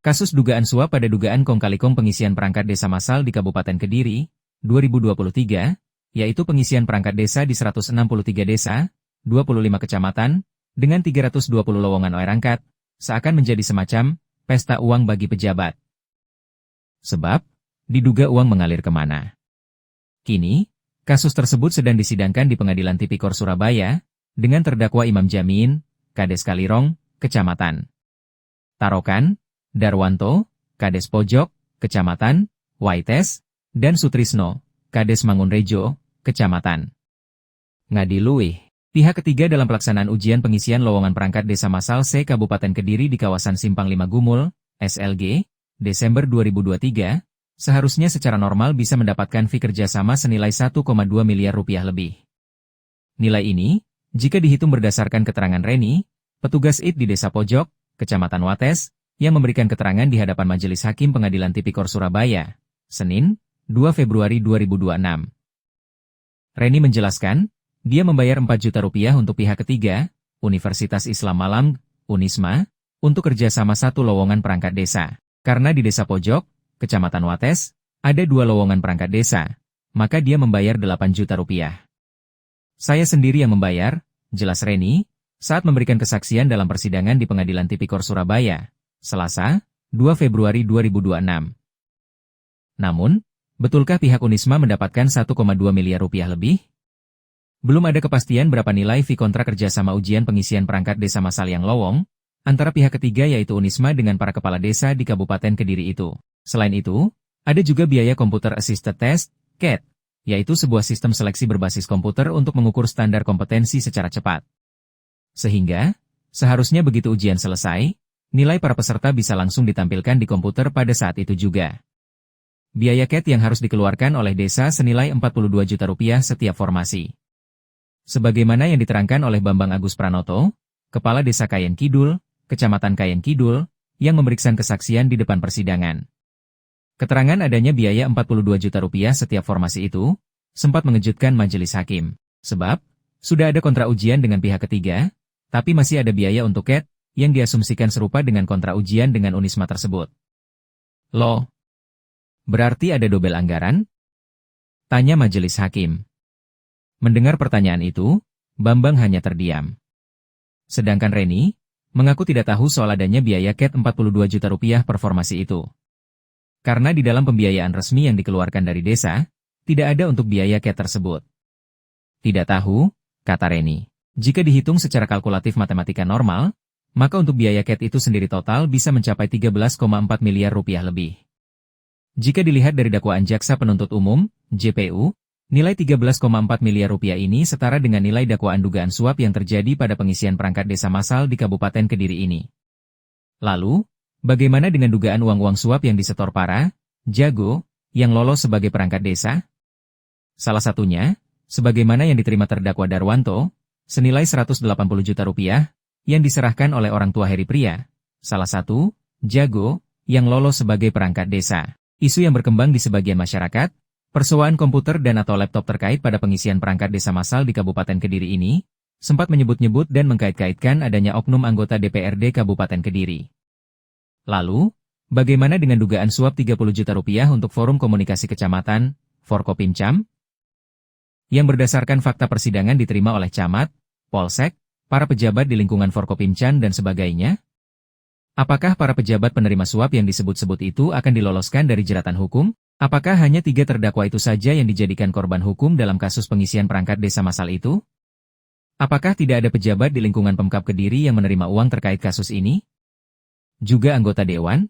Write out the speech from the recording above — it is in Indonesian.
Kasus dugaan suap pada dugaan kong kali kong pengisian perangkat desa massal di Kabupaten Kediri, 2023, yaitu pengisian perangkat desa di 163 desa, 25 kecamatan, dengan 320 lowongan OR, seakan menjadi semacam pesta uang bagi pejabat. Sebab, diduga uang mengalir kemana. Kini, kasus tersebut sedang disidangkan di Pengadilan Tipikor Surabaya, dengan terdakwa Imam Jamin, Kades Kalirong, Kecamatan Tarokan, Darwanto, Kades Pojok, Kecamatan Waites, dan Sutrisno, Kades Mangunrejo, Kecamatan Ngadiluih. Pihak ketiga dalam pelaksanaan ujian pengisian lowongan perangkat desa massal se-Kabupaten Kediri di kawasan Simpang 5 Gumul, SLG, Desember 2023, seharusnya secara normal bisa mendapatkan fee kerjasama senilai 1,2 miliar rupiah lebih. Nilai ini, jika dihitung berdasarkan keterangan Reni, petugas IT di Desa Pojok, Kecamatan Wates, yang memberikan keterangan di hadapan Majelis Hakim Pengadilan Tipikor Surabaya, Senin, 2 Februari 2026. Reni menjelaskan, dia membayar 4 juta rupiah untuk pihak ketiga, Universitas Islam Malang, Unisma, untuk kerjasama 1 lowongan perangkat desa. Karena di Desa Pojok, Kecamatan Wates, ada 2 lowongan perangkat desa, maka dia membayar 8 juta rupiah. Saya sendiri yang membayar, jelas Reni, saat memberikan kesaksian dalam persidangan di Pengadilan Tipikor Surabaya, Selasa, 2 Februari 2026. Namun, betulkah pihak Unisma mendapatkan 1,2 miliar rupiah lebih? Belum ada kepastian berapa nilai fee kontrak kerjasama ujian pengisian perangkat desa massal yang lowong, antara pihak ketiga yaitu Unisma dengan para kepala desa di Kabupaten Kediri itu. Selain itu, ada juga biaya Computer Assisted Test, CAT, yaitu sebuah sistem seleksi berbasis komputer untuk mengukur standar kompetensi secara cepat. Sehingga, seharusnya begitu ujian selesai, nilai para peserta bisa langsung ditampilkan di komputer pada saat itu juga. Biaya CAT yang harus dikeluarkan oleh desa senilai 42 juta rupiah setiap formasi. Sebagaimana yang diterangkan oleh Bambang Agus Pranoto, Kepala Desa Kayen Kidul, Kecamatan Kayen Kidul, yang memeriksa kesaksian di depan persidangan. Keterangan adanya biaya 42 juta rupiah setiap formasi itu, sempat mengejutkan majelis hakim. Sebab, sudah ada kontrak ujian dengan pihak ketiga, tapi masih ada biaya untuk CAT, yang diasumsikan serupa dengan kontrak ujian dengan Unisma tersebut. Loh, berarti ada dobel anggaran? Tanya majelis hakim. Mendengar pertanyaan itu, Bambang hanya terdiam. Sedangkan Reni, mengaku tidak tahu soal adanya biaya CAT 42 juta rupiah per formasi itu. Karena di dalam pembiayaan resmi yang dikeluarkan dari desa, tidak ada untuk biaya CAT tersebut. Tidak tahu, kata Reni. Jika dihitung secara kalkulatif matematika normal, maka untuk biaya CAT itu sendiri total bisa mencapai 13,4 miliar rupiah lebih. Jika dilihat dari dakwaan Jaksa Penuntut Umum, JPU, nilai 13,4 miliar rupiah ini setara dengan nilai dakwaan dugaan suap yang terjadi pada pengisian perangkat desa massal di Kabupaten Kediri ini. Lalu, bagaimana dengan dugaan uang-uang suap yang disetor para jago yang lolos sebagai perangkat desa? Salah satunya, sebagaimana yang diterima terdakwa Darwanto, senilai 180 juta rupiah, yang diserahkan oleh orang tua Heri Pria, salah satu jago yang lolos sebagai perangkat desa. Isu yang berkembang di sebagian masyarakat, persewaan komputer dan atau laptop terkait pada pengisian perangkat desa massal di Kabupaten Kediri ini, sempat menyebut-nyebut dan mengkait-kaitkan adanya oknum anggota DPRD Kabupaten Kediri. Lalu, bagaimana dengan dugaan suap 30 juta rupiah untuk Forum Komunikasi Kecamatan, Forkopimcam? Yang berdasarkan fakta persidangan diterima oleh camat, polsek, para pejabat di lingkungan Forkopimcam dan sebagainya? Apakah para pejabat penerima suap yang disebut-sebut itu akan diloloskan dari jeratan hukum? Apakah hanya 3 terdakwa itu saja yang dijadikan korban hukum dalam kasus pengisian perangkat desa massal itu? Apakah tidak ada pejabat di lingkungan Pemkab Kediri yang menerima uang terkait kasus ini? Juga anggota Dewan?